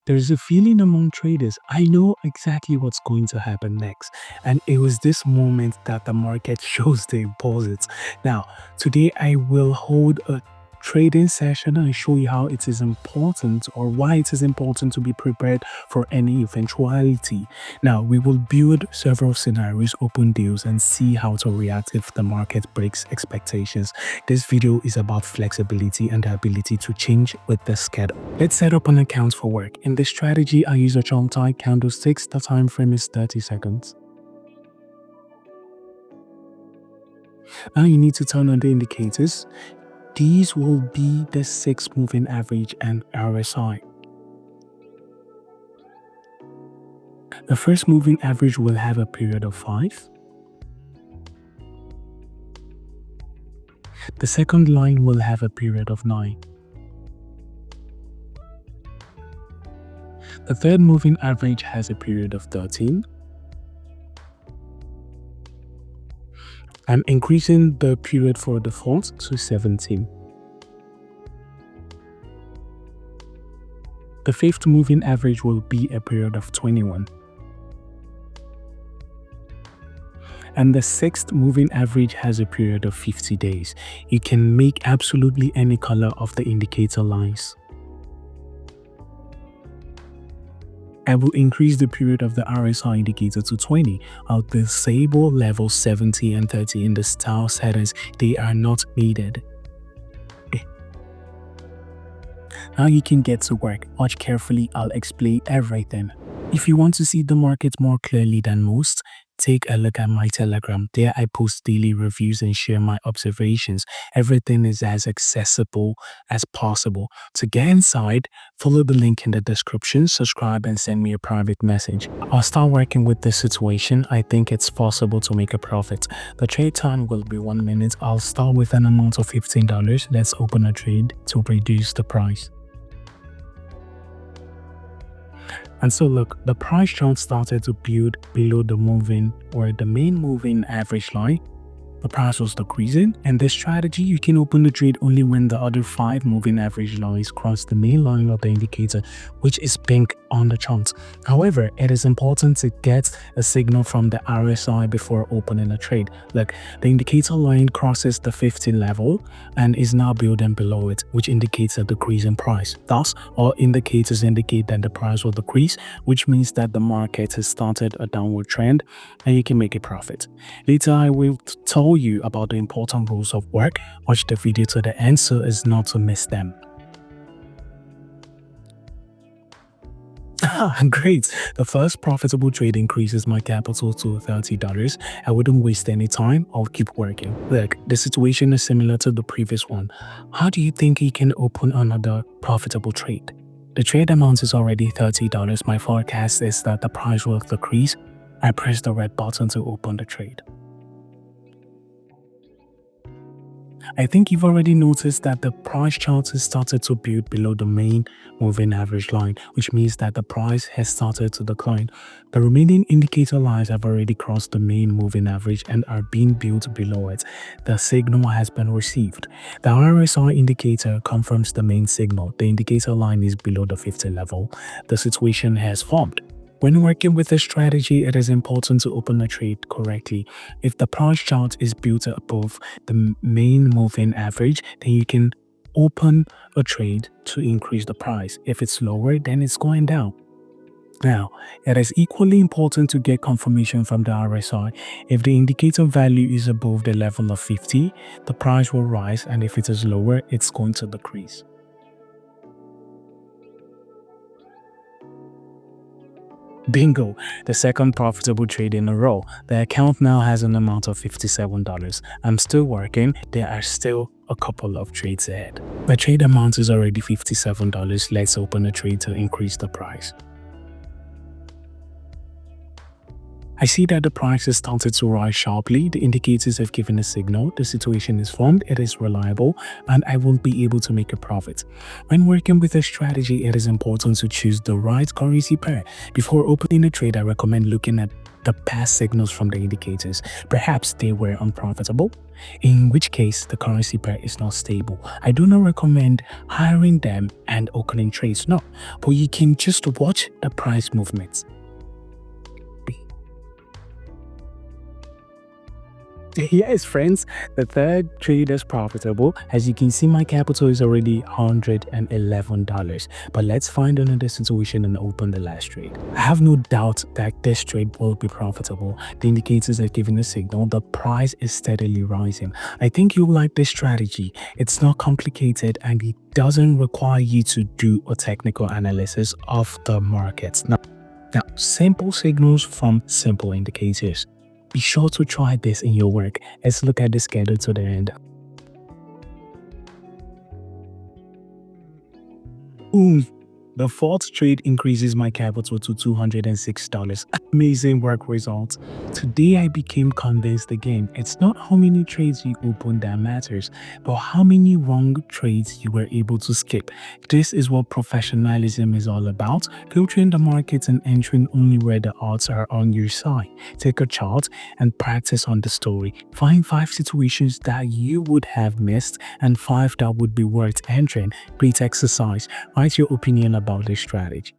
There's a feeling among traders. I know exactly what's going to happen next. And it was this moment that the market shows the impulses. Now, today I will hold a trading session and show you how it is important or why it is important to be prepared for any eventuality. Now, we will build several scenarios, open deals, and see how to react if the market breaks expectations. This video is about flexibility and the ability to change with the schedule. Let's set up an account for work. In this strategy, I use a chart type candlesticks. The time frame is 30 seconds. Now you need to turn on the indicators. These will be the 6 moving average and RSI. The first moving average will have a period of 5. The second line will have a period of 9. The third moving average has a period of 13. I'm increasing the period for the fourth to 17. The fifth moving average will be a period of 21. And the sixth moving average has a period of 50 days. You can make absolutely any color of the indicator lines. I will increase the period of the RSI indicator to 20. I'll disable levels 70 and 30 in the style settings. They are not needed. Now you can get to work. Watch carefully, I'll explain everything. If you want to see the market more clearly than most, take a look at my Telegram. There I post daily reviews and share my observations. Everything is as accessible as possible. To get inside, follow the link in the description, subscribe and send me a private message. I'll start working with this situation. I think it's possible to make a profit. The trade time will be 1 minute. I'll start with an amount of $15. Let's open a trade to reduce the price. And so look, the price chart started to build below the moving or the main moving average line. The price was decreasing. In this strategy, you can open the trade only when the other 5 moving average lines cross the main line of the indicator, which is pink on the chart. However, it is important to get a signal from the RSI before opening a trade. Look, the indicator line crosses the 50 level and is now building below it, which indicates a decrease in price. Thus, all indicators indicate that the price will decrease, which means that the market has started a downward trend and you can make a profit. Later, I will tell you about the important rules of work. Watch the video to the end so as not to miss them. Great. The first profitable trade increases my capital to $30. I wouldn't waste any time. I'll keep working. Look, the situation is similar to the previous one. How do you think you can open another profitable trade? The trade amount is already $30. My forecast is that the price will decrease. I press the red button to open the trade. I think you've already noticed that the price chart has started to build below the main moving average line, which means that the price has started to decline. The remaining indicator lines have already crossed the main moving average and are being built below it. The signal has been received. The RSI indicator confirms the main signal. The indicator line is below the 50 level. The situation has formed. When working with a strategy, it is important to open a trade correctly. If the price chart is built above the main moving average, then you can open a trade to increase the price. If it's lower, then it's going down. Now, it is equally important to get confirmation from the RSI. If the indicator value is above the level of 50, the price will rise, and if it is lower, it's going to decrease. Bingo! The second profitable trade in a row. The account now has an amount of $57. I'm still working. There are still a couple of trades ahead. The trade amount is already $57. Let's open a trade to increase the price. I see that the price has started to rise sharply. The indicators have given a signal. The situation is formed, it is reliable, and I will be able to make a profit. When working with a strategy, it is important to choose the right currency pair. Before opening a trade, I recommend looking at the past signals from the indicators. Perhaps they were unprofitable. in which case the currency pair is not stable. I do not recommend hiring them and opening trades, no, but you can just watch the price movements. Yes, friends, the third trade is profitable. As you can see, my capital is already $111. But let's find another situation and open the last trade. I have no doubt that this trade will be profitable. The indicators are giving a signal. The price is steadily rising. I think you'll like this strategy. It's not complicated and it doesn't require you to do a technical analysis of the markets. Now, simple signals from simple indicators. Be sure to try this in your work. Let's look at the schedule to the end. Boom. The fourth trade increases my capital to $206. Amazing work results. Today I became convinced again. It's not how many trades you open that matters, but how many wrong trades you were able to skip. This is what professionalism is all about. Filtering the markets and entering only where the odds are on your side. Take a chart and practice on the story. Find 5 situations that you would have missed and 5 that would be worth entering. Great exercise. Write your opinion about this strategy.